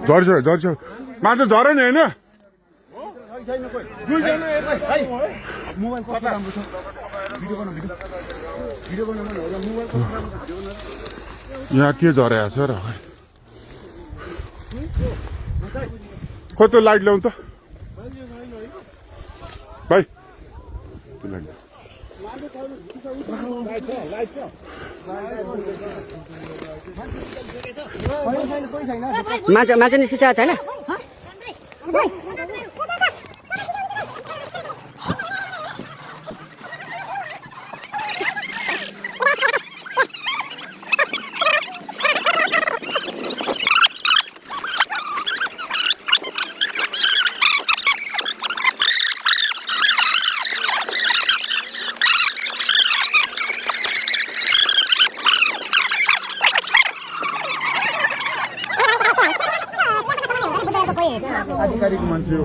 झर्छ झर्छ माछा झर नि होइन यहाँ के झरेको छ र कस्तो लाइट ल्याउनु त भाइ माछा निस्किसकेको छैन आधिकारिक मान्छे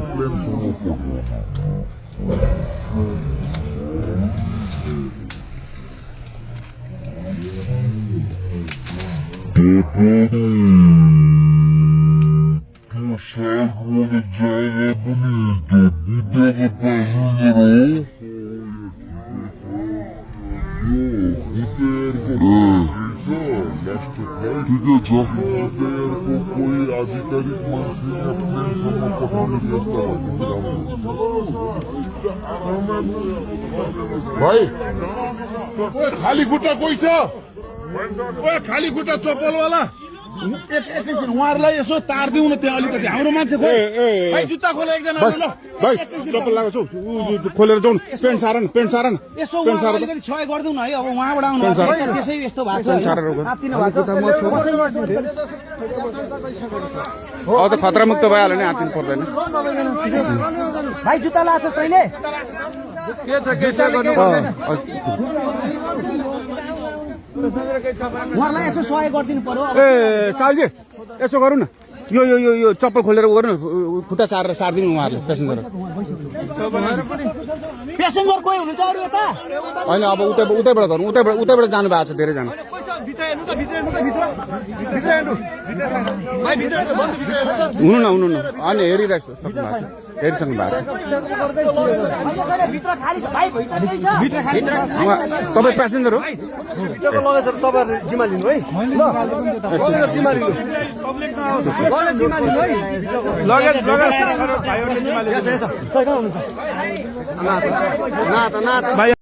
भाइ खाली खुट्टा कोही छ खाली खुट्टा चप्पलवाला एकैछिन उहाँहरूलाई यसो तार दिउँ न त्यहाँ अलिकति हाम्रो मान्छे खोइ जुत्ता खोले एकजना भाइ चप्पल लगाएको छु खोलेर जाउँ पेन्ट सार न यसो अलिकति सहयोग गरिदिउँ न है अब उहाँबाट आउनु त्यसै यस्तो भएको छ त खतरा मुक्त भइहाल्यो नि आत्तिनु पर्दैन भाइ जुत्ता लगाएको छस् तैँले उहाँहरूलाई यसो सहयोग गरिदिनु पर्यो ए सालजी यसो गरौँ न यो यो यो यो चप्पल खोलेर गर्नु खुट्टा सारिदिनु उहाँहरूले पेसेन्जर कोही हुनुहुन्छ अरू यता होइन अब उतैबाट गरौँ उतैबाट जानु भएको छ धेरैजना हुनु न अनि हेरिरहेको छु हेरिसक्नु भएको तपाईँ प्यासेन्जर हो जिम्मा लिनु है भाइ